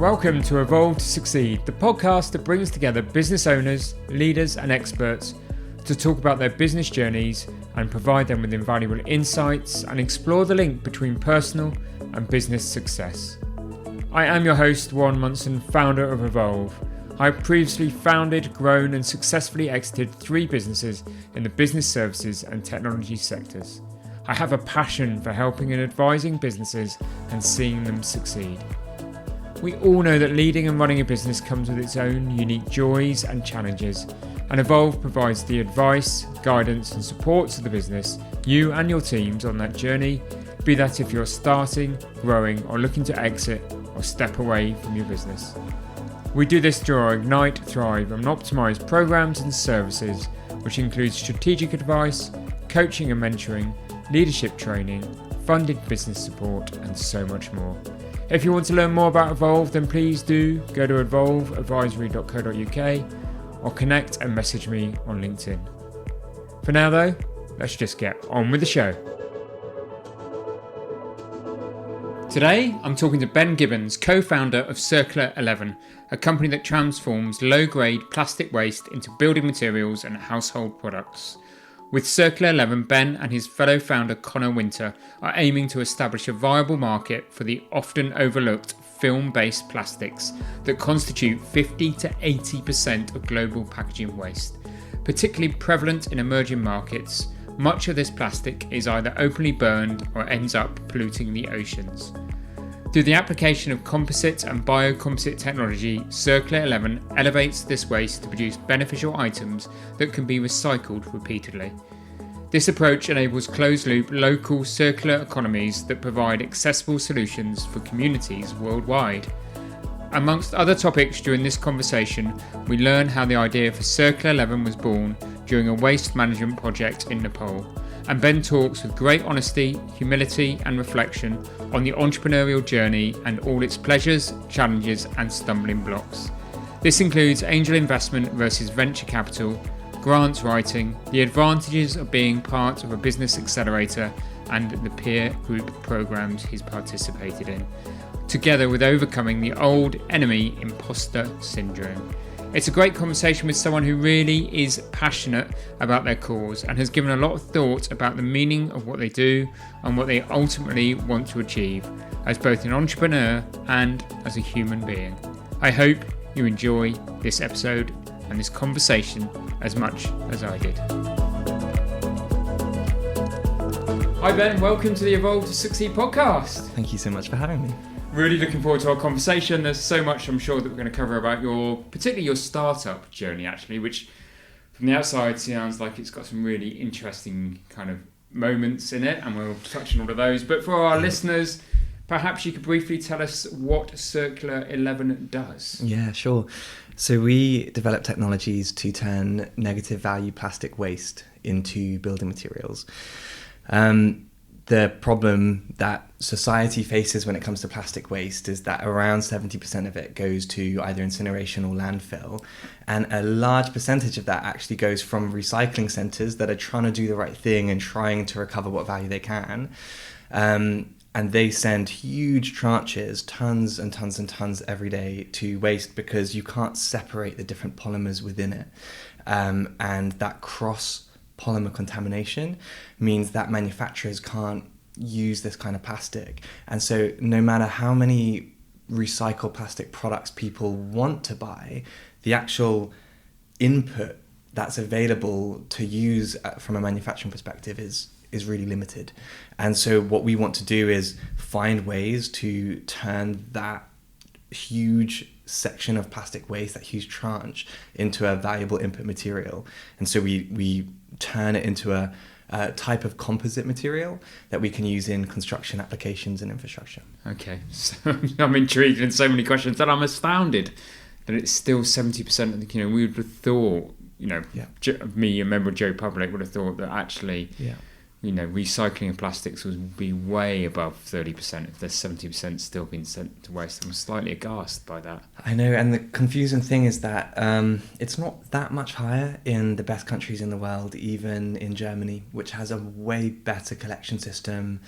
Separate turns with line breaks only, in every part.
Welcome to Evolve to Succeed, the podcast that brings together business owners, leaders and experts to talk about their business journeys and provide them with invaluable insights and explore the link between personal and business success. I am your host, Warren Munson, founder of Evolve. I have previously founded, grown and successfully exited 3 businesses in the business services and technology sectors. I have a passion for helping and advising businesses and seeing them succeed. We all know that leading and running a business comes with its own unique joys and challenges, and Evolve provides the advice, guidance and support to the business, you and your teams on that journey, be that if you're starting, growing or looking to exit or step away from your business. We do this through our Ignite, Thrive and Optimise programs and services, which includes strategic advice, coaching and mentoring, leadership training, funded business support and so much more. If you want to learn more about Evolve, then please do go to evolveadvisory.co.uk or connect and message me on LinkedIn. For now though, let's just get on with the show. Today, I'm talking to Ben Gibbons, co-founder of Circular 11, a company that transforms low-grade plastic waste into building materials and household products. With Circular 11, Ben and his fellow founder Connor Winter are aiming to establish a viable market for the often overlooked film-based plastics that constitute 50 to 80% of global packaging waste. Particularly prevalent in emerging markets, much of this plastic is either openly burned or ends up polluting the oceans. Through the application of composite and biocomposite technology, Circular 11 elevates this waste to produce beneficial items that can be recycled repeatedly. This approach enables closed-loop, local circular economies that provide accessible solutions for communities worldwide. Amongst other topics during this conversation, we learn how the idea for Circular 11 was born during a waste management project in Nepal. And Ben talks with great honesty, humility and reflection on the entrepreneurial journey and all its pleasures, challenges and stumbling blocks. This includes angel investment versus venture capital, grants writing, the advantages of being part of a business accelerator and the peer group programs he's participated in, together with overcoming the old enemy imposter syndrome. It's a great conversation with someone who really is passionate about their cause and has given a lot of thought about the meaning of what they do and what they ultimately want to achieve as both an entrepreneur and as a human being. I hope you enjoy this episode and this conversation as much as I did. Hi Ben, welcome to the Evolve to Succeed podcast.
Thank you so much for having me.
Really looking forward to our conversation. There's so much I'm sure that we're going to cover about particularly your startup journey actually, which from the outside sounds like it's got some really interesting kind of moments in it, and we'll touch on all of those. But for our listeners, perhaps you could briefly tell us what Circular 11 does.
Yeah, sure. So we develop technologies to turn negative value plastic waste into building materials. The problem that society faces when it comes to plastic waste is that around 70% of it goes to either incineration or landfill, and a large percentage of that actually goes from recycling centres that are trying to do the right thing and trying to recover what value they can. And they send huge tranches, tons and tons and tons every day to waste because you can't separate the different polymers within it. And that cross-polymer contamination means that manufacturers can't use this kind of plastic. And so no matter how many recycled plastic products people want to buy, the actual input that's available to use from a manufacturing perspective is really limited. And so what we want to do is find ways to turn that huge section of plastic waste, that huge tranche, into a valuable input material. And so we turn it into a type of composite material that we can use in construction applications and infrastructure.
Okay, so I'm intrigued and so many questions that I'm astounded that it's still 70% of the, we would have thought, me, a member of Joe Public, would have thought that actually, recycling of plastics would be way above 30% if there's 70% still being sent to waste. I'm slightly aghast by that.
I know, and the confusing thing is that it's not that much higher in the best countries in the world, even in Germany, which has a way better collection system.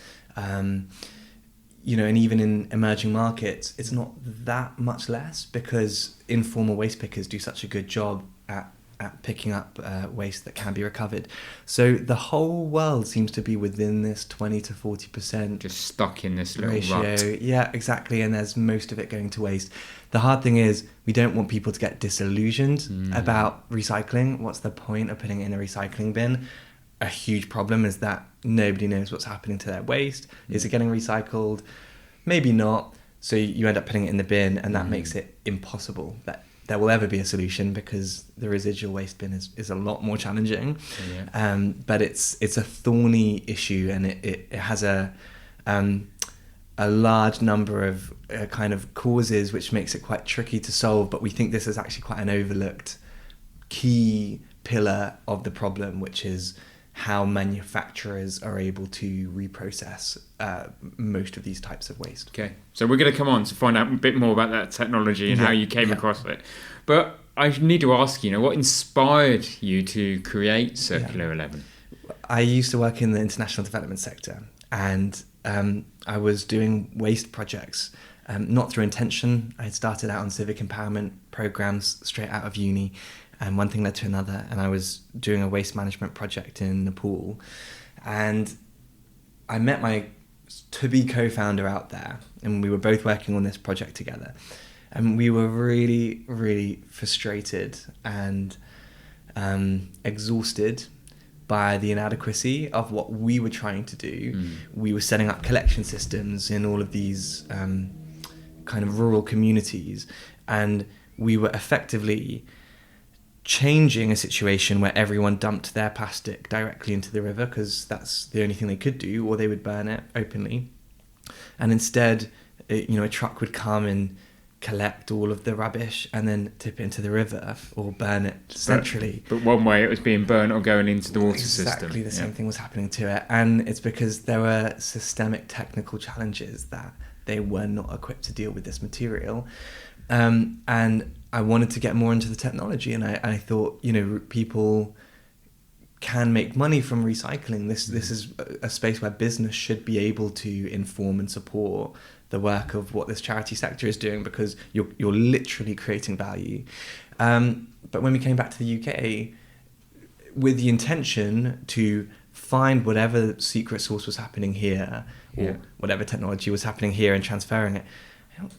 and even in emerging markets, it's not that much less because informal waste pickers do such a good job at picking up waste that can be recovered. So the whole world seems to be within this 20 to 40%.
Just stuck in this little
ratio.
rut.
Yeah, exactly. And there's most of it going to waste. The hard thing is we don't want people to get disillusioned about recycling. What's the point of putting it in a recycling bin? A huge problem is that nobody knows what's happening to their waste. Is it getting recycled? Maybe not. So you end up putting it in the bin, and that makes it impossible that there will ever be a solution, because the residual waste bin is a lot more challenging. But it's a thorny issue, and it has a large number of kind of causes, which makes it quite tricky to solve. But we think this is actually quite an overlooked key pillar of the problem, which is how manufacturers are able to reprocess most of these types of waste.
Okay, so we're going to come on to find out a bit more about that technology and how you came across it. But I need to ask you, what inspired you to create Circular 11?
I used to work in the international development sector, and I was doing waste projects, not through intention. I had started out on civic empowerment programs straight out of uni, and one thing led to another, and I was doing a waste management project in Nepal, and I met my to-be co-founder out there, and we were both working on this project together, and we were really, really frustrated and exhausted by the inadequacy of what we were trying to do. We were setting up collection systems in all of these kind of rural communities, and we were effectively changing a situation where everyone dumped their plastic directly into the river, because that's the only thing they could do, or they would burn it openly. And instead, a truck would come and collect all of the rubbish and then tip it into the river or burn it centrally.
But one way it was being burnt or going into the water system.
Exactly the same thing was happening to it. And it's because there were systemic technical challenges that they were not equipped to deal with this material. And I wanted to get more into the technology, and I thought, people can make money from recycling. This is a space where business should be able to inform and support the work of what this charity sector is doing, because you're literally creating value. But when we came back to the UK with the intention to find whatever secret source was happening here, or whatever technology was happening here, and transferring it, it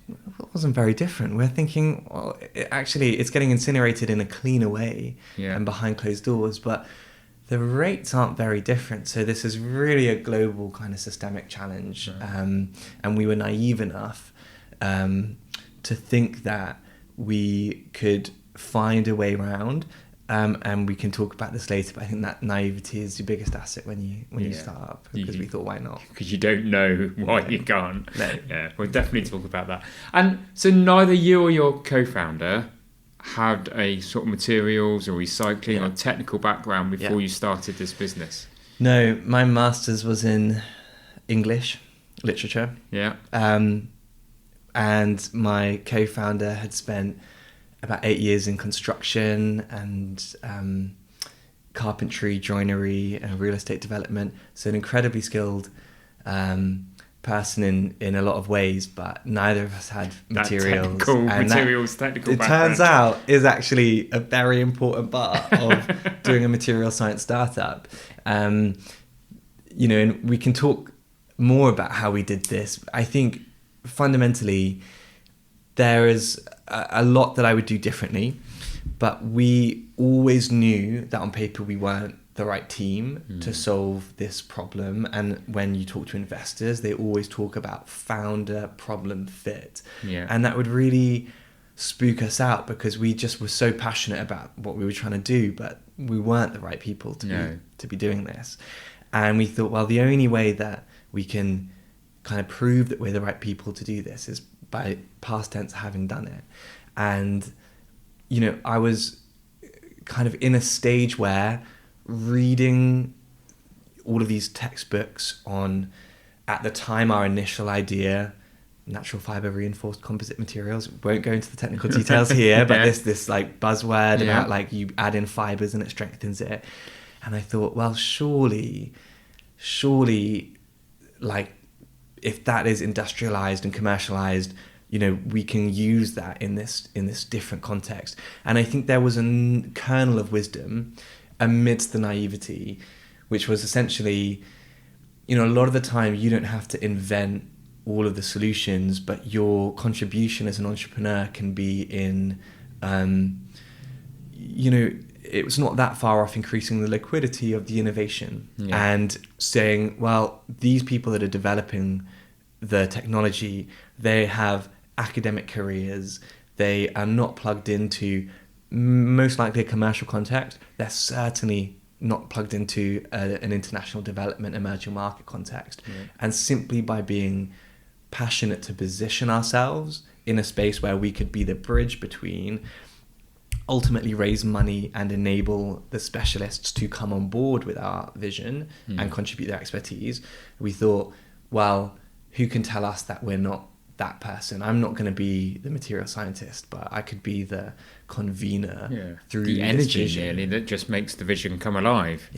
wasn't very different. We're thinking, well, it's getting incinerated in a cleaner way and behind closed doors, but the rates aren't very different. So this is really a global kind of systemic challenge. And we were naive enough to think that we could find a way around. And we can talk about this later, but I think that naivety is your biggest asset when you start up, because we thought, why not?
Because you don't know why you can't.
No.
Yeah, we'll definitely talk about that. And so neither you or your co-founder had a sort of materials or recycling or technical background before you started this business?
No, my master's was in English literature.
Yeah.
And my co-founder had spent about 8 years in construction and carpentry, joinery, and real estate development. So an incredibly skilled person in a lot of ways, but neither of us had materials.
Technical
it
background.
Turns out is actually a very important part of doing a material science startup. And we can talk more about how we did this. I think fundamentally there is a lot that I would do differently, but we always knew that on paper we weren't the right team to solve this problem. And when you talk to investors, they always talk about founder problem fit. And that would really spook us out, because we just were so passionate about what we were trying to do, but we weren't the right people to be doing this. And we thought, well, the only way that we can kind of prove that we're the right people to do this is by past tense having done it. And I was kind of in a stage where reading all of these textbooks on, at the time, our initial idea, natural fiber reinforced composite materials. Won't go into the technical details here, but this like buzzword about like you add in fibers and it strengthens it. And I thought, well, surely like if that is industrialized and commercialized, you know, we can use that in this different context. And I think there was a kernel of wisdom amidst the naivety, which was essentially, you know, a lot of the time you don't have to invent all of the solutions, but your contribution as an entrepreneur can be in, you know, it was not that far off increasing the liquidity of the innovation and saying, well, these people that are developing the technology, they have academic careers, they are not plugged into most likely a commercial context, they're certainly not plugged into an international development emerging market context. And simply by being passionate to position ourselves in a space where we could be the bridge between, ultimately raise money and enable the specialists to come on board with our vision and contribute their expertise, we thought, well, who can tell us that we're not that person? I'm not going to be the material scientist, but I could be the convener through
the energy nearly that just makes the vision come alive.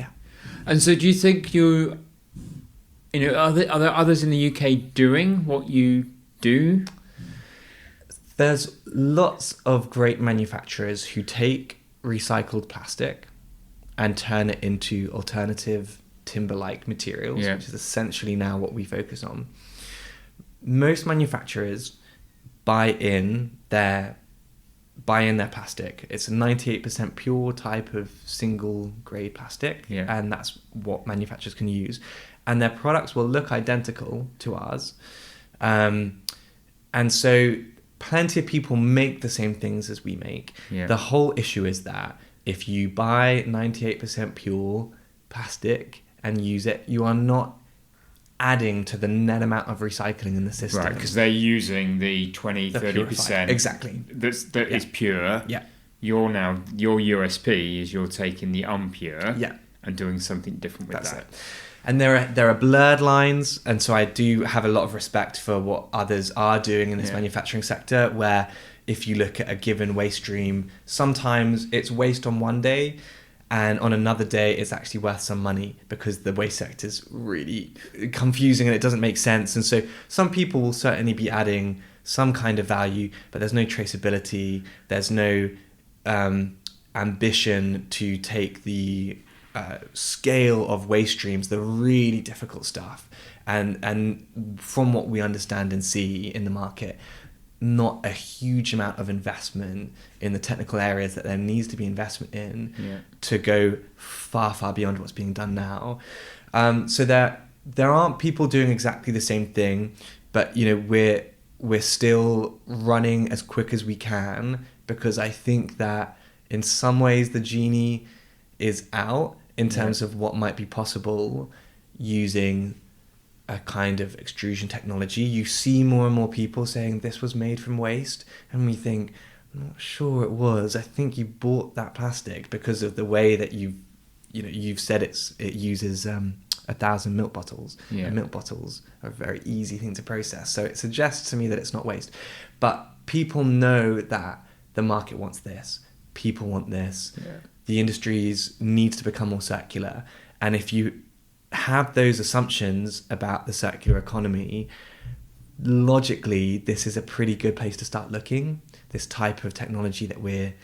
And so do you think are there others in the UK doing what you do?
There's lots of great manufacturers who take recycled plastic and turn it into alternative timber-like materials, which is essentially now what we focus on. Most manufacturers buy in their plastic. It's a 98% pure type of single grade plastic, and that's what manufacturers can use. And their products will look identical to ours. And so plenty of people make the same things as we make. The whole issue is that if you buy 98% pure plastic and use it, you are not adding to the net amount of recycling in the system.
Right, because they're using the 20-30%
exactly
that is pure. Your USP is you're taking the unpure and doing something different with that.
And there are blurred lines, and so I do have a lot of respect for what others are doing in this manufacturing sector, where if you look at a given waste stream, sometimes it's waste on one day, and on another day it's actually worth some money because the waste sector is really confusing and it doesn't make sense. And so some people will certainly be adding some kind of value, but there's no traceability, there's no ambition to take the scale of waste streams, the really difficult stuff, and from what we understand and see in the market, not a huge amount of investment in the technical areas that there needs to be investment in to go far, far beyond what's being done now. So there aren't people doing exactly the same thing, but you know, we're still running as quick as we can, because I think that in some ways the genie is out in terms of what might be possible using a kind of extrusion technology. You see more and more people saying this was made from waste, and we think, I'm not sure it was. I think you bought that plastic because of the way that you've said it uses 1,000 milk bottles. And milk bottles are a very easy thing to process, so it suggests to me that it's not waste. But people know that the market wants this, people want this, the industries needs to become more circular, and if you have those assumptions about the circular economy, logically this is a pretty good place to start looking, this type of technology that we're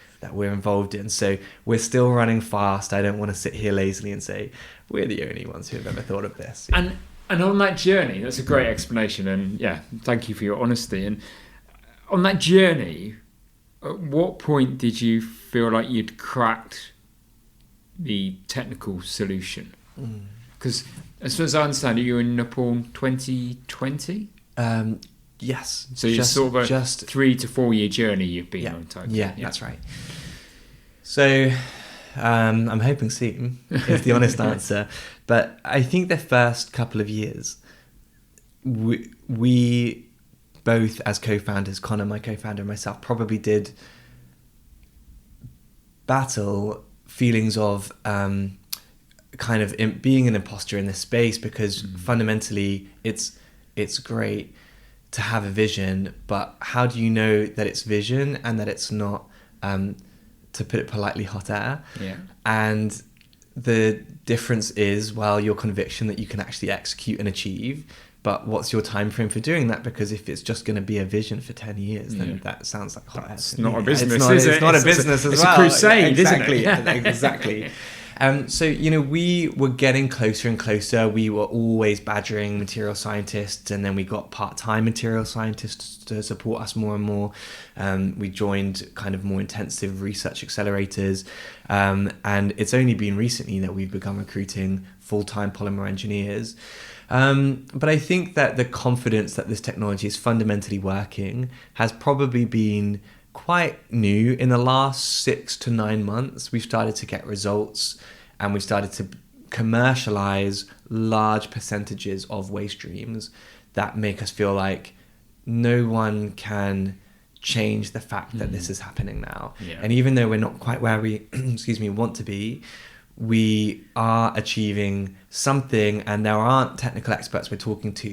involved in. So we're still running fast. I don't want to sit here lazily and say we're the only ones who have ever thought of this.
And on that journey, that's a great explanation, and thank you for your honesty. And on that journey, at what point did you feel like you'd cracked the technical solution? Because as far as I understand it, you were in Nepal 2020?
Yes.
So you're sort of a 3 to 4 year journey you've been on time.
Yeah, that's right. So I'm hoping soon is the honest answer. But I think the first couple of years, we both as co-founders, Connor, my co-founder, and myself, probably did battle feelings of kind of being an imposter in this space, because fundamentally it's great to have a vision, but how do you know that it's vision and that it's not, to put it politely, hot air? And the difference is, well, your conviction that you can actually execute and achieve, but what's your time frame for doing that? Because if it's just going to be a vision for 10 years, then that sounds like hot air.
It's not a business,
it's not a business as well.
It's a crusade,
exactly,
isn't it?
Exactly. So, we were getting closer and closer. We were always badgering material scientists, and then we got part-time material scientists to support us more and more. We joined kind of more intensive research accelerators. And it's only been recently that we've begun recruiting full-time polymer engineers. But I think that the confidence that this technology is fundamentally working has probably been quite new. In the last 6 to 9 months, we've started to get results, and we've started to commercialize large percentages of waste streams that make us feel like no one can change the fact that this is happening now.
Yeah.
And even though we're not quite where we want to be, we are achieving something, and there aren't technical experts we're talking to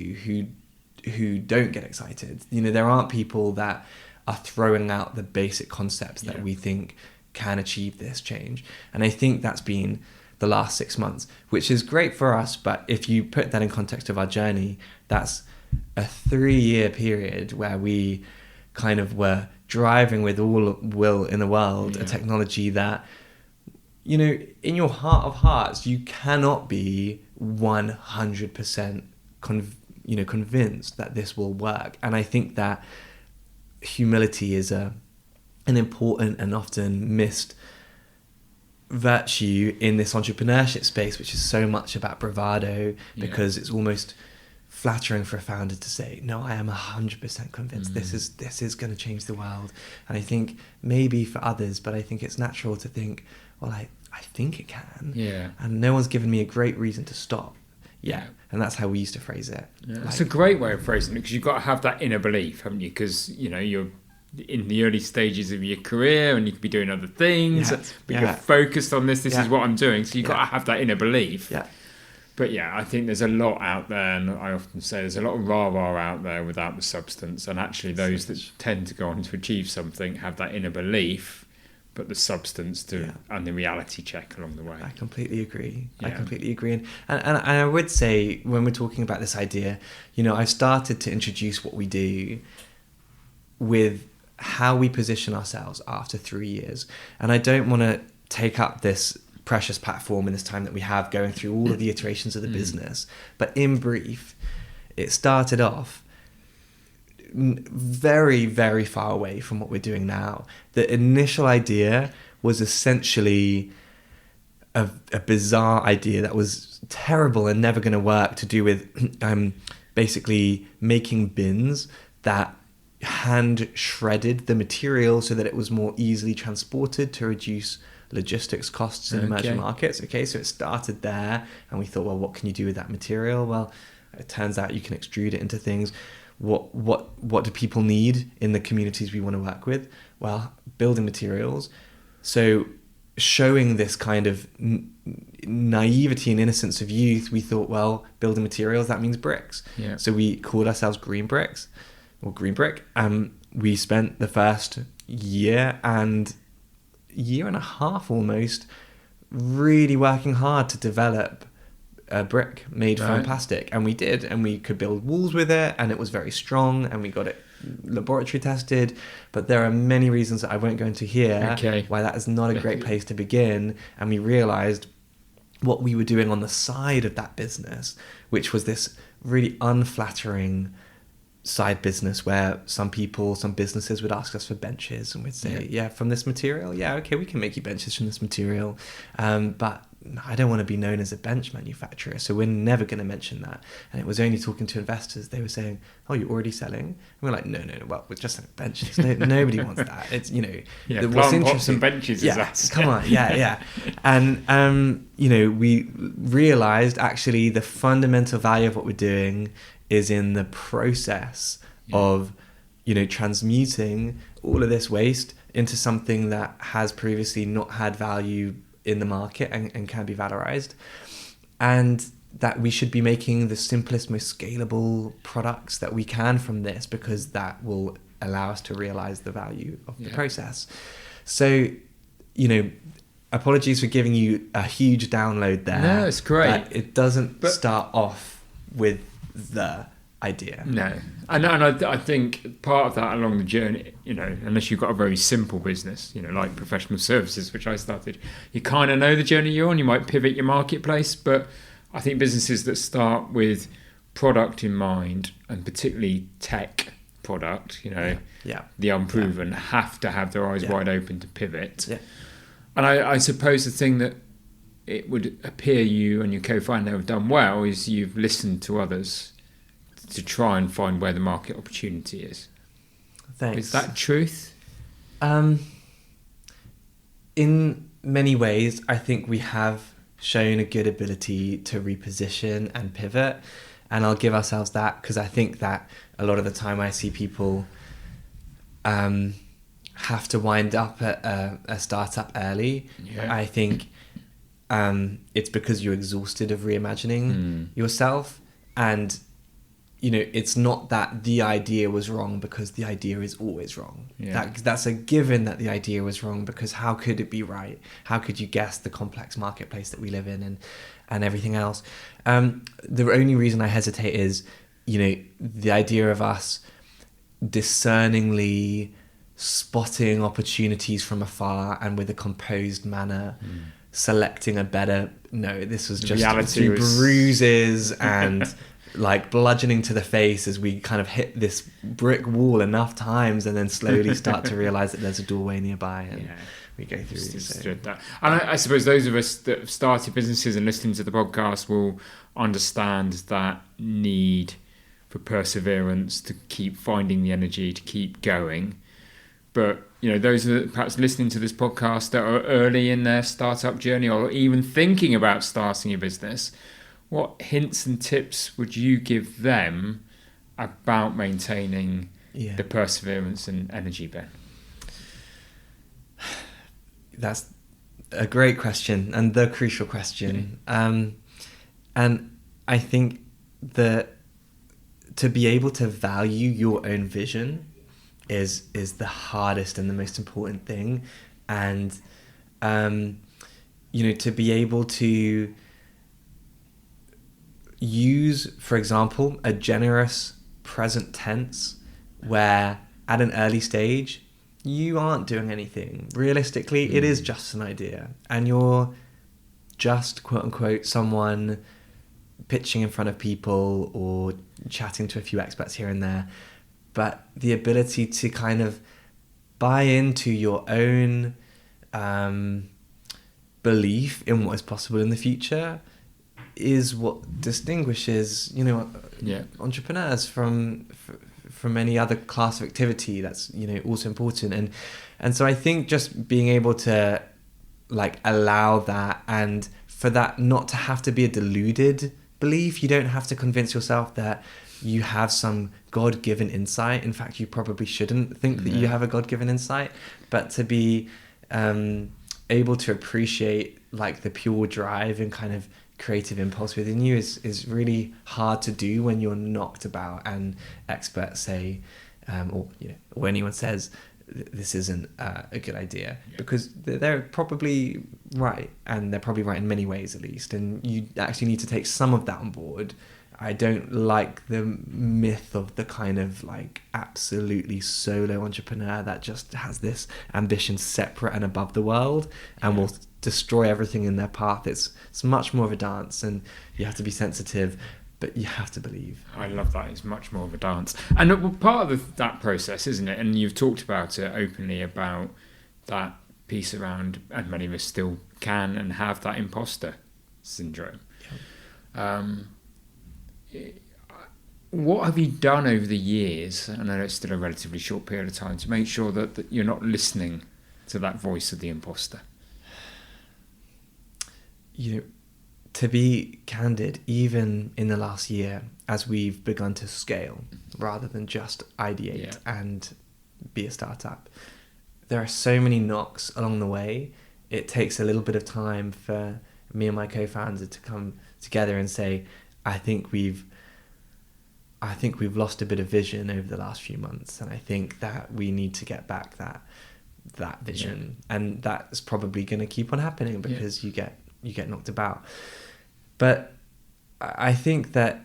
who don't get excited. There aren't people that are throwing out the basic concepts that we think can achieve this change. And I think that's been the last 6 months, which is great for us. But if you put that in context of our journey, that's a 3-year period where we kind of were driving with all will in the world a technology that, in your heart of hearts, you cannot be 100% convinced that this will work. And I think that humility is an important and often missed virtue in this entrepreneurship space, which is so much about bravado, because it's almost flattering for a founder to say, no, I am 100% convinced this is going to change the world. And I think maybe for others, but I think it's natural to think, well, I think it can. Yeah. And no one's given me a great reason to stop. Yeah. And that's how we used to phrase it.
Yeah. That's a great way of phrasing it, because you've got to have that inner belief, haven't you? Because, you're in the early stages of your career and you could be doing other things, but you're focused on this is what I'm doing. So you've got to have that inner belief. Yeah. But I think there's a lot out there, and I often say there's a lot of rah-rah out there without the substance, and actually those that tend to go on to achieve something have that inner belief, but the substance and the reality check along the way.
I completely agree. And I would say, when we're talking about this idea, I've started to introduce what we do with how we position ourselves after 3 years. And I don't want to take up this precious platform in this time that we have going through all of the iterations of the business. But in brief, it started off very, very far away from what we're doing now. The initial idea was essentially a bizarre idea that was terrible and never going to work, to do with basically making bins that hand shredded the material so that it was more easily transported to reduce logistics costs in emerging markets. Okay, so it started there, and we thought, well, what can you do with that material? Well, it turns out you can extrude it into things. What do people need in the communities we want to work with? Well, building materials. So showing this kind of naivety and innocence of youth, we thought, well, building materials, that means bricks. Yeah. So we called ourselves Green Bricks, or Green Brick. We spent the first year and a half almost really working hard to develop a brick made from plastic, and we did, and we could build walls with it, and it was very strong, and we got it laboratory tested. But there are many reasons that I won't go into here why that is not a great place to begin. And we realized what we were doing on the side of that business, which was this really unflattering side business where some businesses would ask us for benches, and we'd say, from this material, we can make you benches from this material, but I don't want to be known as a bench manufacturer, so we're never going to mention that. And it was only talking to investors, they were saying, oh, you're already selling? And we're like, no, well, we're just selling benches. Nobody wants that. It's,
what's interesting, benches is us.
Come on, And, we realized actually the fundamental value of what we're doing is in the process of, transmuting all of this waste into something that has previously not had value in the market and can be valorized, and that we should be making the simplest, most scalable products that we can from this, because that will allow us to realize the value of the process. So, apologies for giving you a huge download there.
No, it's great.
But it doesn't start off with the idea.
No, and I think part of that along the journey, unless you've got a very simple business, like professional services, which I started, you kind of know the journey you're on. You might pivot your marketplace, but I think businesses that start with product in mind, and particularly tech product, the unproven, have to have their eyes wide open to pivot.
Yeah.
And I suppose the thing that it would appear you and your co-founder have done well is you've listened to others to try and find where the market opportunity is.
Thanks.
Is that truth?
In many ways, I think we have shown a good ability to reposition and pivot, and I'll give ourselves that, because I think that a lot of the time I see people have to wind up at a startup early.
Yeah.
I think it's because you're exhausted of reimagining yourself, and it's not that the idea was wrong, because the idea is always wrong.
Yeah.
That's a given, that the idea was wrong, because how could it be right? How could you guess the complex marketplace that we live in and everything else? The only reason I hesitate is, the idea of us discerningly spotting opportunities from afar and with a composed manner selecting a better, this was just through bruises and like bludgeoning to the face as we kind of hit this brick wall enough times, and then slowly start to realize that there's a doorway nearby, and we go through.
That. And I suppose those of us that have started businesses and listening to the podcast will understand that need for perseverance, to keep finding the energy to keep going. But those that are perhaps listening to this podcast that are early in their startup journey, or even thinking about starting a business, what hints and tips would you give them about maintaining the perseverance and energy, Ben?
That's a great question, and the crucial question. And I think that to be able to value your own vision is the hardest and the most important thing. And, to be able to use, for example, a generous present tense where at an early stage you aren't doing anything. Realistically, it is just an idea, and you're just, quote unquote, someone pitching in front of people or chatting to a few experts here and there. But the ability to kind of buy into your own belief in what is possible in the future is what distinguishes, entrepreneurs from any other class of activity. That's, also important. And so I think just being able to allow that, and for that not to have to be a deluded belief. You don't have to convince yourself that you have some God-given insight. In fact, you probably shouldn't think that you have a God-given insight, but to be able to appreciate the pure drive and kind of creative impulse within you is really hard to do when you're knocked about and experts say, or anyone says this isn't a good idea, because they're probably right, and they're probably right in many ways at least, and you actually need to take some of that on board. I don't like the myth of the kind of absolutely solo entrepreneur that just has this ambition separate and above the world and will destroy everything in their path. It's much more of a dance, and you have to be sensitive, but you have to believe.
I love that. It's much more of a dance. And part of that process, isn't it? And you've talked about it openly, about that piece around, and many of us still can and have that imposter syndrome. Yeah. What have you done over the years, and I know it's still a relatively short period of time, to make sure that you're not listening to that voice of the imposter?
To be candid, even in the last year, as we've begun to scale rather than just ideate and be a startup, there are so many knocks along the way. It takes a little bit of time for me and my co-founder to come together and say, I think we've lost a bit of vision over the last few months, and I think that we need to get back that vision, and that's probably going to keep on happening because you get knocked about. But I think that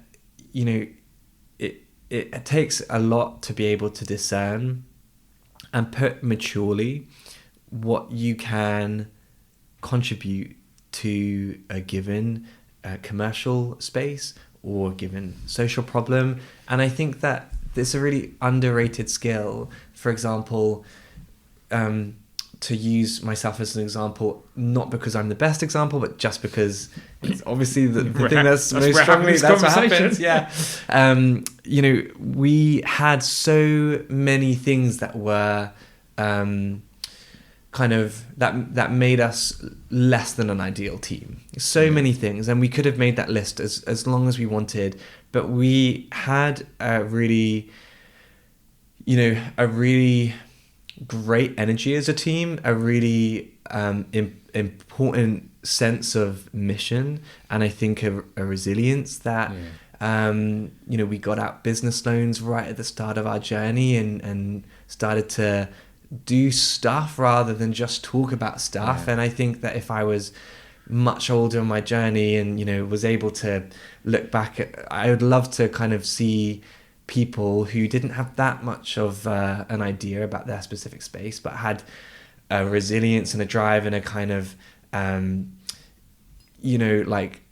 it takes a lot to be able to discern and put maturely what you can contribute to a given commercial space or given social problem. And I think that it's a really underrated skill. For example, to use myself as an example, not because I'm the best example, but just because it's obviously the thing that's most strongly, that's what happens. Yeah. You know, we had so many things that were kind of that made us less than an ideal team. So many things, and we could have made that list as long as we wanted, but we had a really great energy as a team, a really important sense of mission, and I think a resilience that you know, we got out business loans right at the start of our journey and started to do stuff rather than just talk about stuff. And I think that if I was much older in my journey and, you know, was able to look back at, I would love to kind of see people who didn't have that much of an idea about their specific space, but had a resilience and a drive and a kind of you know, like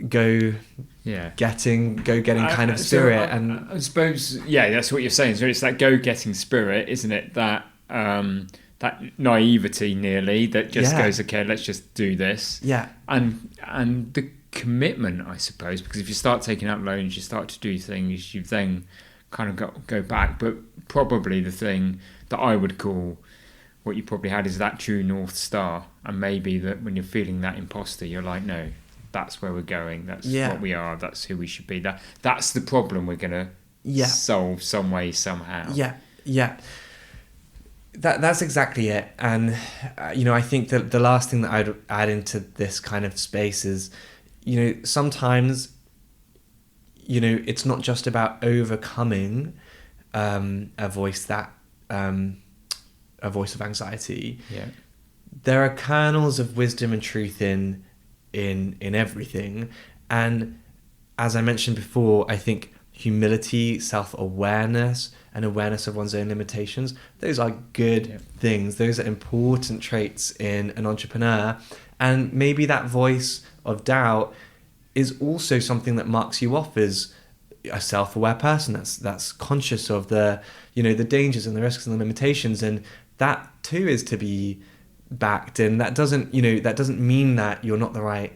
go-getting kind of spirit. And
I suppose, that's what you're saying. So it's that go-getting spirit, isn't it? That that naivety nearly that just goes, okay, let's just do this. And the commitment, I suppose, because if you start taking out loans, you start to do things, you then kind of go back. But probably the thing that I would call what you probably had is that true North Star. And maybe that when you're feeling that imposter, you're like, no, that's where we're going. That's what we are. That's who we should be. That's the problem we're going to solve some way, somehow. That's exactly it. And, you know, I think that the last thing that I'd add into this kind of space is, you know, sometimes, you know, it's not just about overcoming a voice of anxiety. There are kernels of wisdom and truth in everything. And as I mentioned before, I think humility, self-awareness, and awareness of one's own limitations, those are good things. Those are important traits in an entrepreneur. And maybe that voice of doubt is also something that marks you off as a self-aware person that's conscious of the, you know, the dangers and the risks and the limitations. And that too is to be backed. And that doesn't mean that you're not the right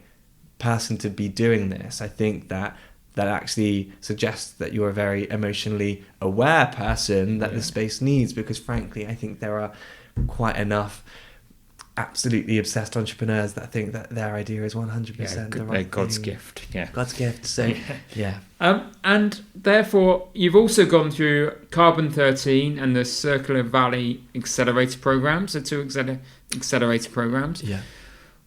person to be doing this. I think that actually suggests that you're a very emotionally aware person that the space needs, because frankly, I think there are quite enough absolutely obsessed entrepreneurs that think that their idea is 100% the right thing. God's gift. God's
gift. So,
and therefore, you've also gone through Carbon 13 and the Circular Valley Accelerator Programs, the two accelerator programs. You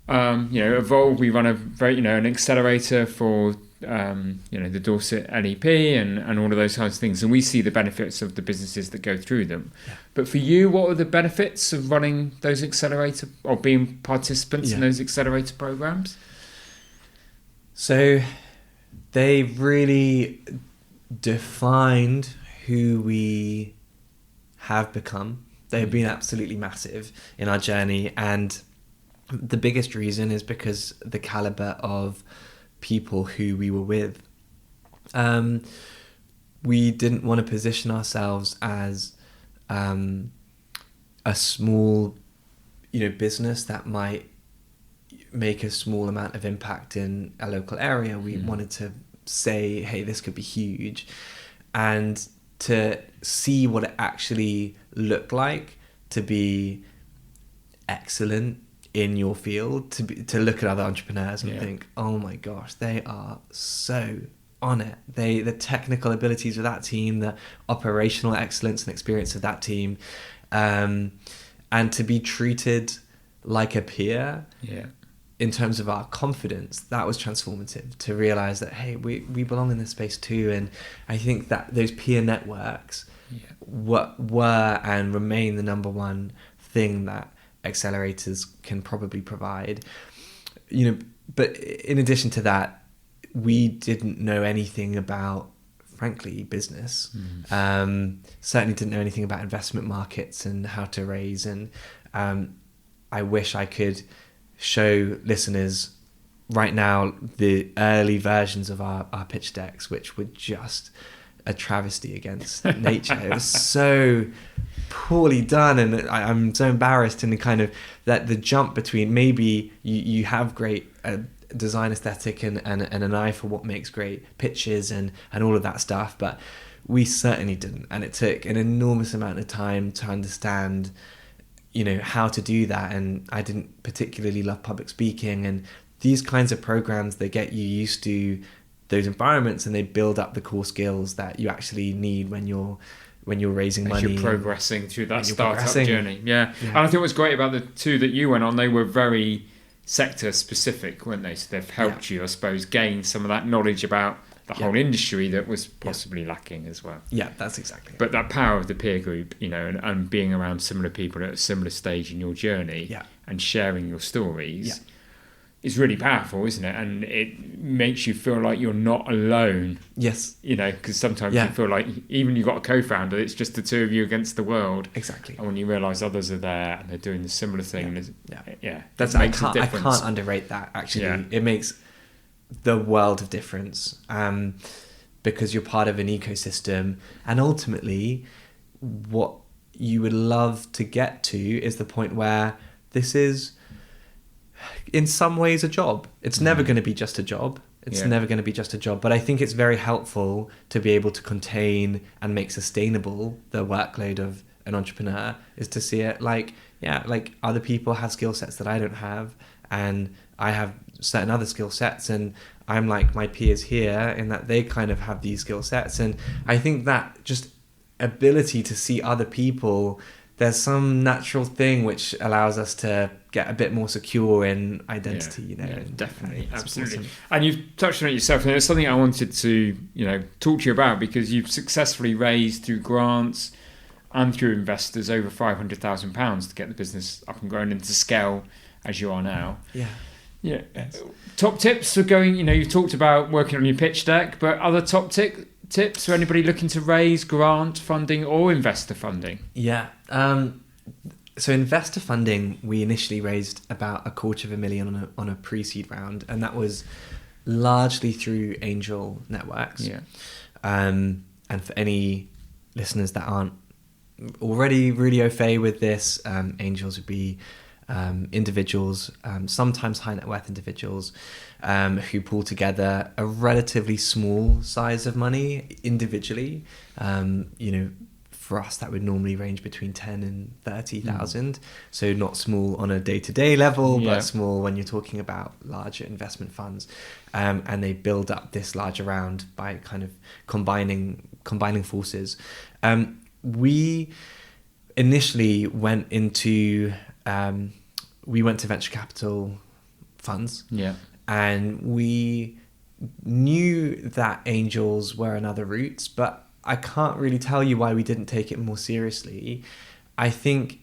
know, Evolve, we run an accelerator for the Dorset LEP and all of those kinds of things, and we see the benefits of the businesses that go through them. But for you, what are the benefits of running those accelerator or being participants in those accelerator programs?
So they really defined who we have become. They've been absolutely massive in our journey, and the biggest reason is because the caliber of people who we were with. We didn't want to position ourselves as a small, you know, business that might make a small amount of impact in a local area. We wanted to say, hey, this could be huge, and to see what it actually looked like to be excellent in your field, to look at other entrepreneurs and think, oh my gosh, they are so on it. The technical abilities of that team, the operational excellence and experience of that team, and to be treated like a peer in terms of our confidence, that was transformative. To realize that, hey, we belong in this space too. And I think that those peer networks were and remain the number one thing that accelerators can probably provide, you know. But in addition to that, we didn't know anything about frankly, business. Certainly didn't know anything about investment markets and how to raise. And I wish I could show listeners right now the early versions of our pitch decks, which were just a travesty against nature. It was so poorly done, and I'm so embarrassed in the kind of that the jump between maybe you have great design aesthetic and an eye for what makes great pitches and all of that stuff, but we certainly didn't, and it took an enormous amount of time to understand, you know, how to do that. And I didn't particularly love public speaking, and these kinds of programs, they get you used to those environments and they build up the core skills that you actually need when you're raising money.
As you're progressing through that startup journey. Yeah. And I think what's great about the two that you went on, they were very sector specific, weren't they? So they've helped you, I suppose, gain some of that knowledge about the whole industry that was possibly lacking as well.
Yeah, that's exactly it.
But that power of the peer group, you know, and being around similar people at a similar stage in your journey and sharing your stories is really powerful, isn't it? And it makes you feel like you're not alone.
Yes.
You know, because sometimes you feel like even you've got a co-founder, it's just the two of you against the world.
Exactly.
And when you realise others are there and they're doing the similar thing,
that's I can't underrate that, actually. Yeah. It makes the world of difference, because you're part of an ecosystem, and ultimately what you would love to get to is the point where this is in some ways a job. It's never going to be just a job. But I think it's very helpful to be able to contain and make sustainable the workload of an entrepreneur, is to see it like other people have skill sets that I don't have, and I have certain other skill sets, and I'm like my peers here in that they kind of have these skill sets. And I think that just ability to see other people, there's some natural thing which allows us to get a bit more secure in identity, you know.
Yeah, definitely, absolutely.
Awesome.
And you've touched on it yourself, and it's something I wanted to, you know, talk to you about, because you've successfully raised through grants and through investors over £500,000 to get the business up and growing and to scale as you are now.
Yeah.
Yeah. Top tips for going, you know, you've talked about working on your pitch deck, but other top tips for anybody looking to raise grant funding or investor funding?
Yeah. So investor funding, we initially raised about $250,000 on a pre-seed round, and that was largely through angel networks.
Yeah.
And for any listeners that aren't already really au fait with this, angels would be individuals, sometimes high net worth individuals, who pull together a relatively small size of money individually. You know, for us, that would normally range between 10 and 30,000. So not small on a day-to-day level, but small when you're talking about larger investment funds. And they build up this larger round by kind of combining forces. We initially went to venture capital funds. Yeah. And we knew that angels were another route, but I can't really tell you why we didn't take it more seriously. I think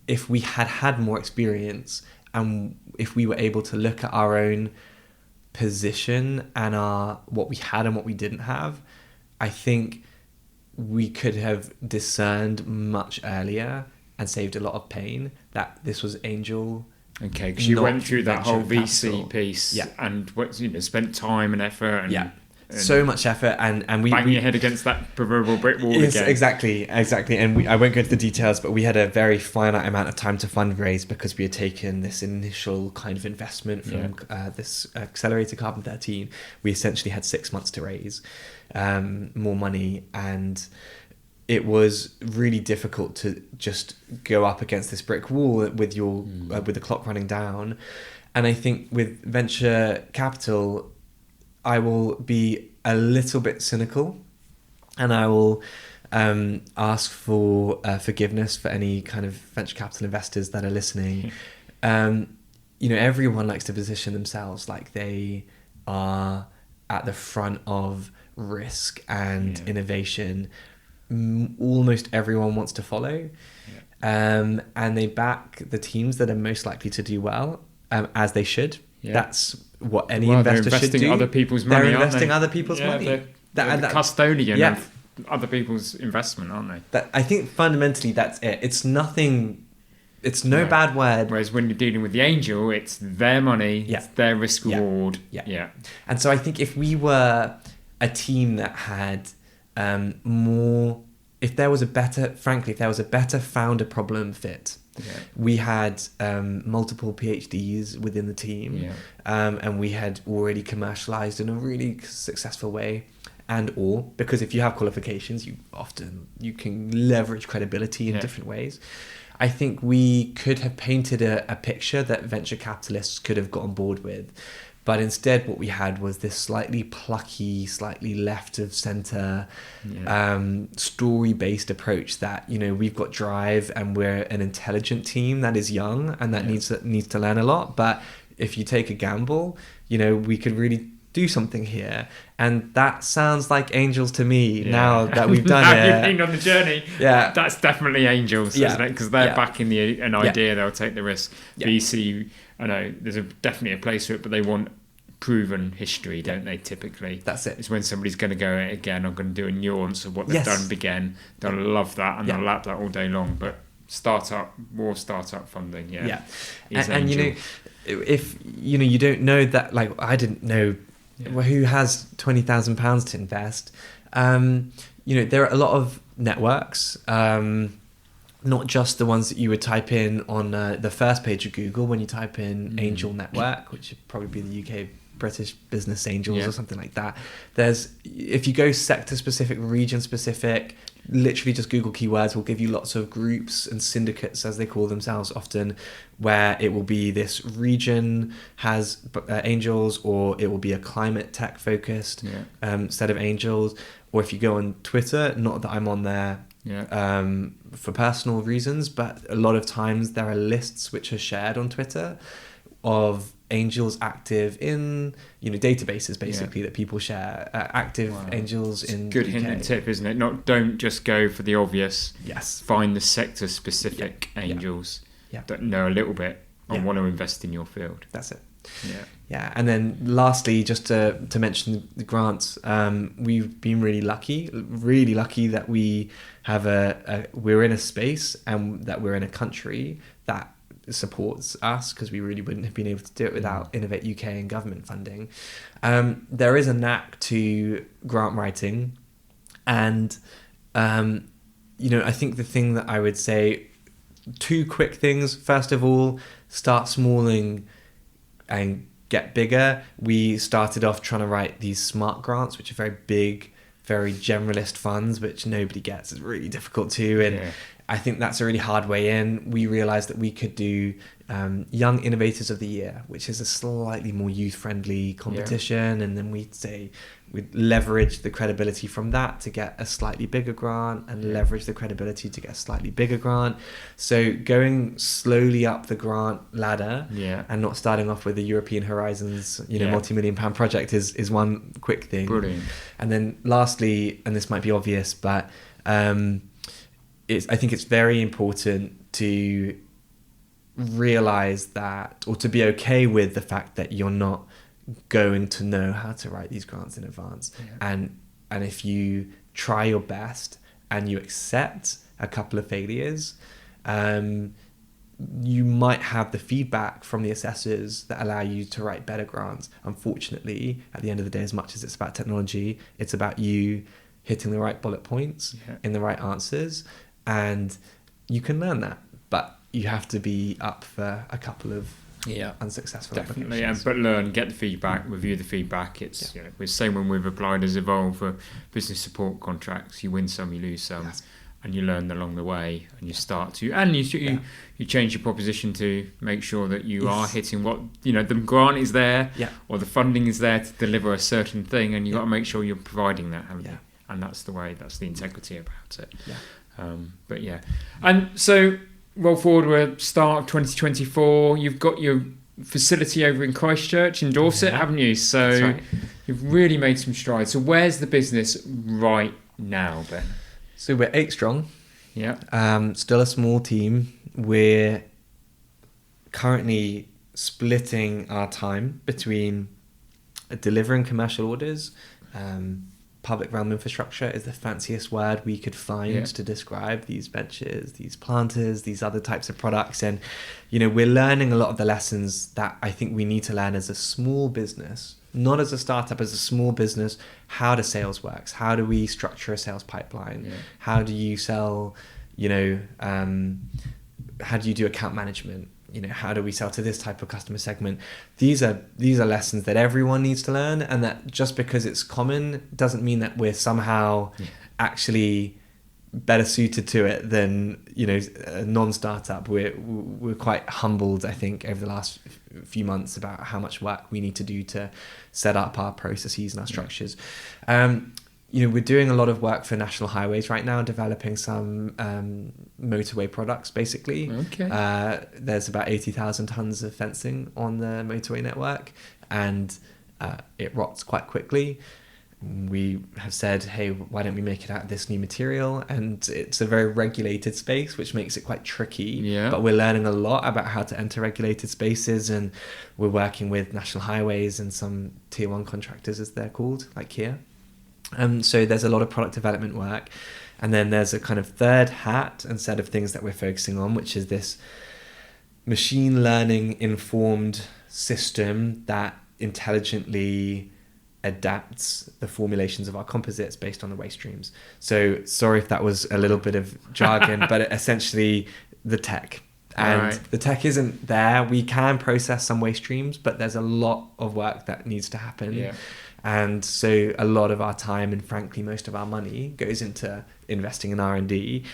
if we had more experience, and if we were able to look at our own position and what we had and what we didn't have, I think we could have discerned much earlier and saved a lot of pain that this was angel.
Okay, because you went through that whole VC
capital
piece, and spent time and effort, and
so much effort, and we
bang your head against that proverbial brick wall again.
Exactly. And I won't go into the details, but we had a very finite amount of time to fundraise because we had taken this initial kind of investment from this accelerator Carbon 13. We essentially had 6 months to raise more money, and it was really difficult to just go up against this brick wall with your with the clock running down. And I think with venture capital, I will be a little bit cynical, and I will ask for forgiveness for any kind of venture capital investors that are listening. Everyone likes to position themselves like they are at the front of risk and innovation. Almost everyone wants to follow, and they back the teams that are most likely to do well, as they should. That's what any investor should do.
Other people's money,
they're investing other people's money.
They're the custodian
yeah.
of other people's investment, aren't they?
That, I think fundamentally that's it. It's nothing. It's no bad word.
Whereas when you're dealing with the angel, it's their money, it's their risk reward.
Yeah. And so I think if we were a team that had more, if there was a better founder problem fit, we had multiple PhDs within the team, and we had already commercialized in a really successful way. And or because if you have qualifications, you can leverage credibility in different ways. I think we could have painted a picture that venture capitalists could have got on board with. But instead, what we had was this slightly plucky, slightly left of center, story-based approach that, we've got drive and we're an intelligent team that is young and that needs to learn a lot. But if you take a gamble, we could really do something here. And that sounds like angels to me now that we've done it.
You've been on the journey.
Yeah.
That's definitely angels, isn't it? Because they're backing an idea, they'll take the risk. VC, I know there's definitely a place for it, but they want proven history, don't they, typically?
That's it.
It's when somebody's going to go again, I'm going to do a nuance of what they've done again. They'll love that and they'll lap that all day long. But startup funding,
and if you don't know that, like I didn't know who has £20,000 to invest. There are a lot of networks, not just the ones that you would type in on the first page of Google when you type in Angel Network, which would probably be the UK British Business Angels or something like that. If you go sector specific, region specific, literally just Google keywords will give you lots of groups and syndicates, as they call themselves often, where it will be this region has angels, or it will be a climate tech focused set of angels. Or if you go on Twitter, not that I'm on there for personal reasons, but a lot of times there are lists which are shared on Twitter of angels active in databases basically that people share, active angels in
good
UK.
hint and tip, isn't it? Don't just go for the obvious. Find the sector specific angels that know a little bit and want to invest in your field.
That's it. And then lastly, just to mention the grants, we've been really lucky that we have we're in a space and that we're in a country that supports us, because we really wouldn't have been able to do it without Innovate UK and government funding. There is a knack to grant writing, and I think the thing that I would say, two quick things. First of all, start small and get bigger. We started off trying to write these smart grants, which are very big, very generalist funds, which nobody gets. It's really difficult to, and I think that's a really hard way in. We realized that we could do Young Innovators of the Year, which is a slightly more youth-friendly competition, and then we'd leverage the credibility from that to get a slightly bigger grant, and leverage the credibility to get a slightly bigger grant. So going slowly up the grant ladder, and not starting off with the European Horizons, multi-million-pound project is one quick thing.
Brilliant.
And then lastly, and this might be obvious, but I think it's very important to realize that, or to be okay with the fact that you're not going to know how to write these grants in advance. And if you try your best and you accept a couple of failures, you might have the feedback from the assessors that allow you to write better grants. Unfortunately, at the end of the day, as much as it's about technology, it's about you hitting the right bullet points in the right answers. And you can learn that, but you have to be up for a couple of unsuccessful applications.
But learn, get the feedback, review the feedback. It's we're saying when we've applied as Evolve for business support contracts, you win some, you lose some, and you learn along the way, and you start to, and you change your proposition to make sure that you are hitting what the grant is there, or the funding is there to deliver a certain thing, and you got to make sure you're providing that, haven't you? And that's the integrity about it. And so roll forward, we're start of 2024. You've got your facility over in Christchurch in Dorset, haven't you? So you've really made some strides. So where's the business right now, Ben?
So we're 8 strong. Still a small team. We're currently splitting our time between delivering commercial orders, public realm infrastructure is the fanciest word we could find to describe these benches, these planters, these other types of products. And, we're learning a lot of the lessons that I think we need to learn as a small business, not as a startup, as a small business, how do sales works? How do we structure a sales pipeline? Yeah. How do you sell, how do you do account management? How do we sell to this type of customer segment? These are lessons that everyone needs to learn, and that just because it's common doesn't mean that we're somehow actually better suited to it than a non-startup. We're quite humbled, I think, over the last few months about how much work we need to do to set up our processes and our structures. We're doing a lot of work for National Highways right now, developing some motorway products, basically.
Okay.
There's about 80,000 tons of fencing on the motorway network, and it rots quite quickly. We have said, hey, why don't we make it out of this new material? And it's a very regulated space, which makes it quite tricky.
Yeah. But
we're learning a lot about how to enter regulated spaces, and we're working with National Highways and some tier 1 contractors, as they're called, like Kia. So there's a lot of product development work. And then there's a kind of third hat and set of things that we're focusing on, which is this machine learning informed system that intelligently adapts the formulations of our composites based on the waste streams. So sorry if that was a little bit of jargon, but essentially the tech. And the tech isn't there. We can process some waste streams, but there's a lot of work that needs to happen.
Yeah.
And so a lot of our time, and frankly most of our money, goes into investing in R&D.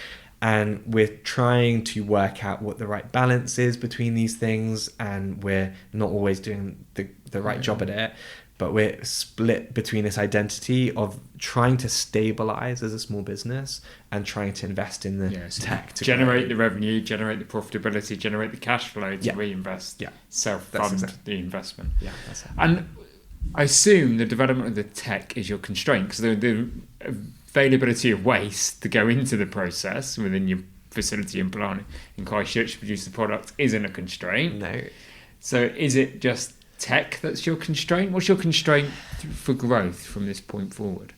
And we're trying to work out what the right balance is between these things, and we're not always doing the right job at it. But we're split between this identity of trying to stabilize as a small business and trying to invest in the tech to
generate the revenue, generate the profitability, generate the cash flow to reinvest, self-fund the investment.
Yeah, that's it.
And I assume the development of the tech is your constraint, because the availability of waste to go into the process within your facility and plant in Christchurch to produce the product isn't a constraint.
No.
So is it just tech that's your constraint? What's your constraint for growth from this point forward?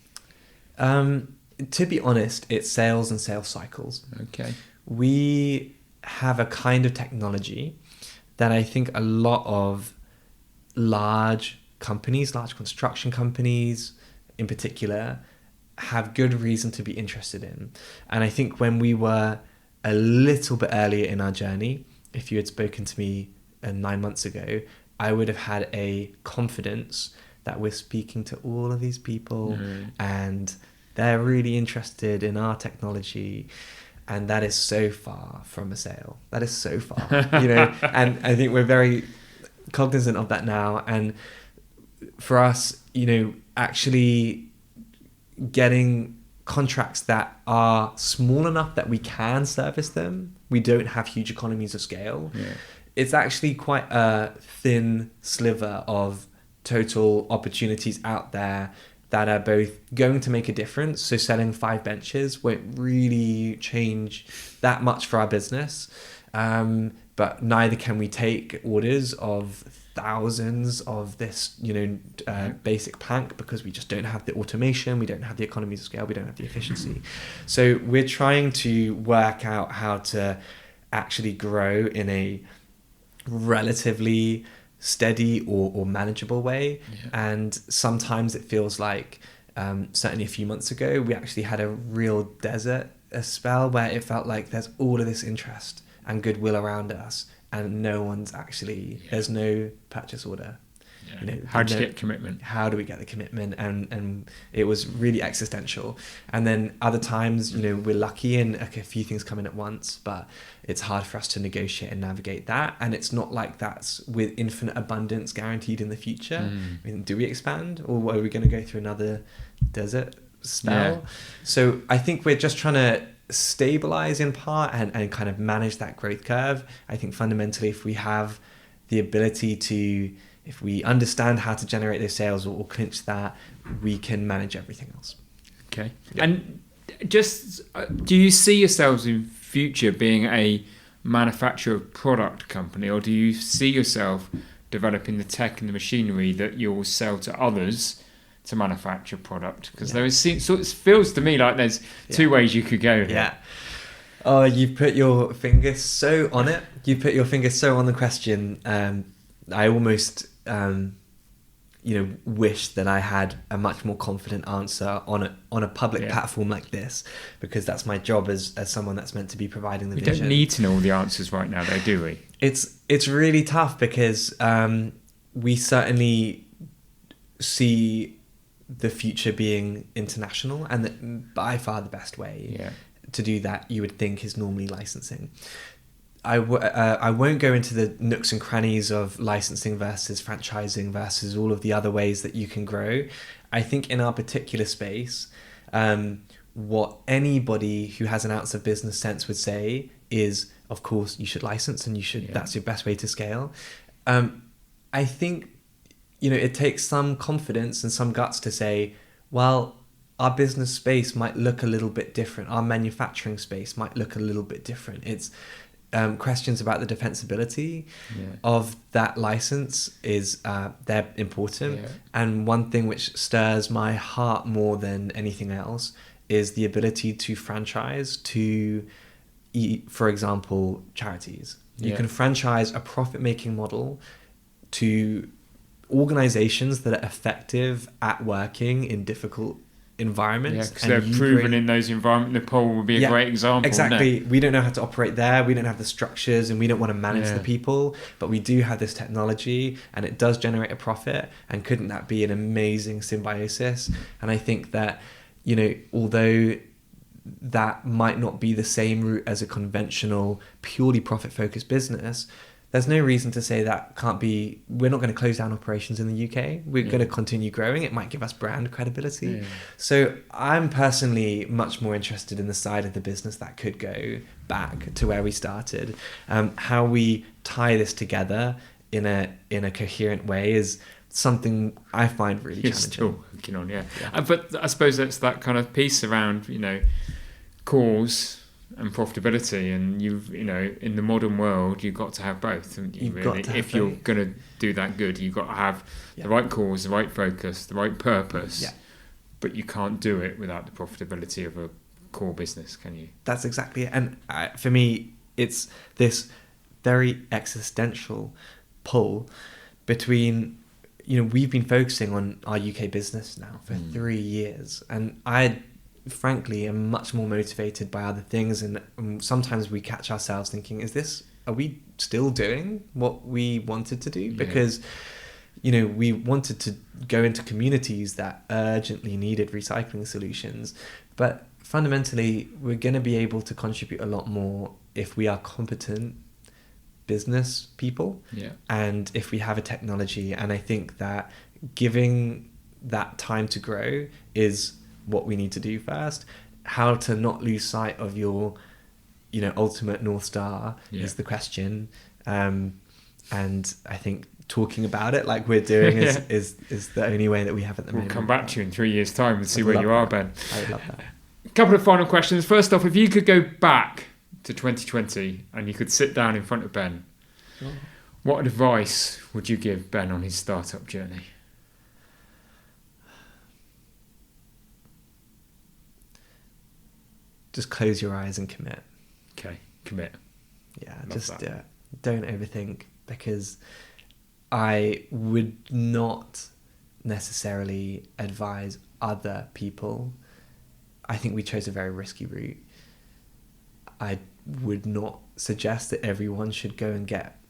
To be honest, it's sales and sales cycles.
Okay.
We have a kind of technology that I think a lot of large companies, large construction companies in particular, have good reason to be interested in. And I think when we were a little bit earlier in our journey, if you had spoken to me 9 months ago, I would have had a confidence that we're speaking to all of these people and they're really interested in our technology. And that is so far from a sale. That is so far, and I think we're very cognizant of that now. And for us, actually getting contracts that are small enough that we can service them, we don't have huge economies of scale. Yeah. It's actually quite a thin sliver of total opportunities out there that are both going to make a difference. So selling 5 benches won't really change that much for our business. But neither can we take orders of thousands of this, basic plank, because we just don't have the automation, we don't have the economies of scale, we don't have the efficiency. So we're trying to work out how to actually grow in a relatively steady or manageable way. And sometimes it feels like certainly a few months ago we actually had a real desert, a spell where it felt like there's all of this interest and goodwill around us and no one's actually there's no purchase order.
How do you get commitment?
How do we get the commitment? And it was really existential. And then other times, we're lucky and a few things come in at once, but it's hard for us to negotiate and navigate that. And it's not like that's with infinite abundance guaranteed in the future. I mean, do we expand, or are we going to go through another desert spell? So I think we're just trying to stabilize in part and kind of manage that growth curve. I think fundamentally, if we have the ability to, if we understand how to generate those sales or clinch that, we can manage everything else.
Okay. Yeah. And just, do you see yourselves in future being a manufacturer of product company, or do you see yourself developing the tech and the machinery that you'll sell to others to manufacture product? Because there is, so it feels to me like there's two ways you could go here.
Yeah. Oh, you put your finger so on it. You put your finger so on the question. I almost, wish that I had a much more confident answer on a public platform like this, because that's my job as someone that's meant to be providing the vision.
We don't need to know all the answers right now, though, do we?
It's really tough because we certainly see the future being international, and that by far the best way to do that, you would think, is normally licensing. I won't go into the nooks and crannies of licensing versus franchising versus all of the other ways that you can grow. I think in our particular space, what anybody who has an ounce of business sense would say is, of course, you should license, and you should. That's your best way to scale. I think, it takes some confidence and some guts to say, well, our business space might look a little bit different. Our manufacturing space might look a little bit different. It's questions about the defensibility of that license is they're important. And one thing which stirs my heart more than anything else is the ability to franchise to, for example, charities. You can franchise a profit-making model to organizations that are effective at working in difficult environments.
Because they're proven in those environments. Nepal would be a great example.
Exactly. We don't know how to operate there. We don't have the structures, and we don't want to manage the people, but we do have this technology, and it does generate a profit. And couldn't that be an amazing symbiosis? And I think that, although that might not be the same route as a conventional, purely profit-focused business, there's no reason to say that can't be. We're not going to close down operations in the UK. We're going to continue growing. It might give us brand credibility. So I'm personally much more interested in the side of the business that could go back to where we started. How we tie this together in a coherent way is something I find really challenging.
Still working on, but I suppose that's that kind of piece around, cause and profitability, and in the modern world, you've got to have both, haven't you? Really, if you're going to do that good, you've got to have the right cause, the right focus, the right purpose. But you can't do it without the profitability of a core business, can you?
That's exactly it. And for me, it's this very existential pull between, we've been focusing on our UK business now for 3 years, and I frankly am much more motivated by other things, and sometimes we catch ourselves thinking, are we still doing what we wanted to do? Because we wanted to go into communities that urgently needed recycling solutions, but fundamentally we're going to be able to contribute a lot more if we are competent business people, and if we have a technology. And I think that giving that time to grow is what we need to do first. How to not lose sight of your ultimate North Star is the question, and I think talking about it like we're doing is the only way that we have at the moment.
We'll come back to you in 3 years' time and see where you are, Ben.
I would love that.
A couple of final questions. First off, if you could go back to 2020 and you could sit down in front of Ben, what advice would you give Ben on his startup journey?
Just close your eyes and commit.
Okay, commit.
Yeah, don't overthink, because I would not necessarily advise other people. I think we chose a very risky route. I would not suggest that everyone should go and get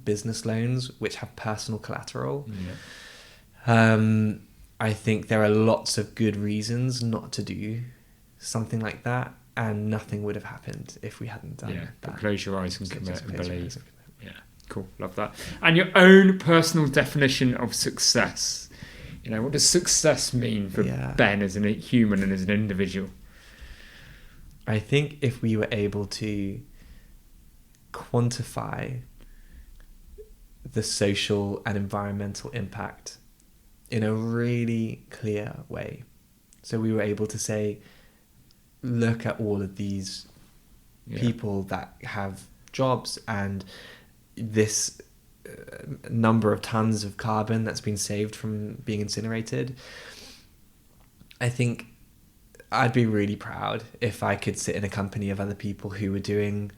business loans which have personal collateral. I think there are lots of good reasons not to do something like that, and nothing would have happened if we hadn't done that.
But close your eyes and commit and believe. Cool, love that. And your own personal definition of success. What does success mean for Ben as a human and as an individual?
I think if we were able to quantify the social and environmental impact in a really clear way, so we were able to say, look at all of these people that have jobs, and this number of tons of carbon that's been saved from being incinerated. I think I'd be really proud if I could sit in a company of other people who were doing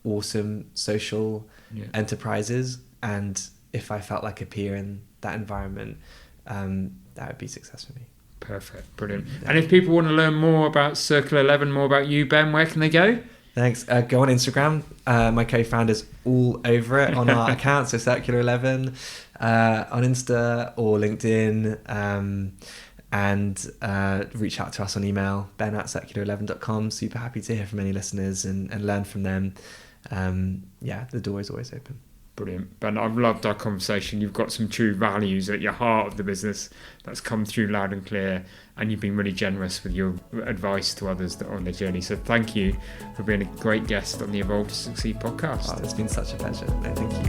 awesome social enterprises, and if I felt like a peer in that environment, that would be success for me.
Perfect, brilliant. And if people want to learn more about Circular 11, more about you, Ben, where can they go?
Thanks. Go on Instagram. My co-founder's all over it on our account, so Circular 11 on Insta or LinkedIn, and reach out to us on email, ben@circular11.com. Super happy to hear from any listeners and learn from them. The door is always open.
Brilliant. Ben, I've loved our conversation. You've got some true values at your heart of the business that's come through loud and clear, and you've been really generous with your advice to others that are on their journey. So thank you for being a great guest on the Evolve to Succeed podcast.
Oh, it's been such a pleasure. No, thank you.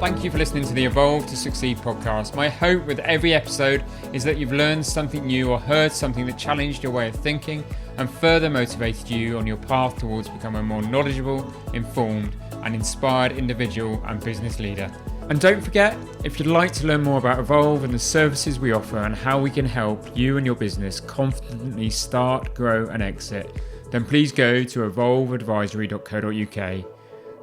Thank you for listening to the Evolve to Succeed podcast. My hope with every episode is that you've learned something new or heard something that challenged your way of thinking and further motivated you on your path towards becoming a more knowledgeable, informed and inspired individual and business leader. And don't forget, if you'd like to learn more about Evolve and the services we offer and how we can help you and your business confidently start, grow and exit, then please go to evolveadvisory.co.uk.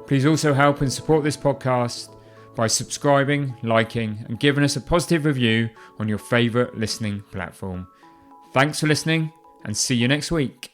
Please also help and support this podcast by subscribing, liking and giving us a positive review on your favourite listening platform. Thanks for listening and see you next week.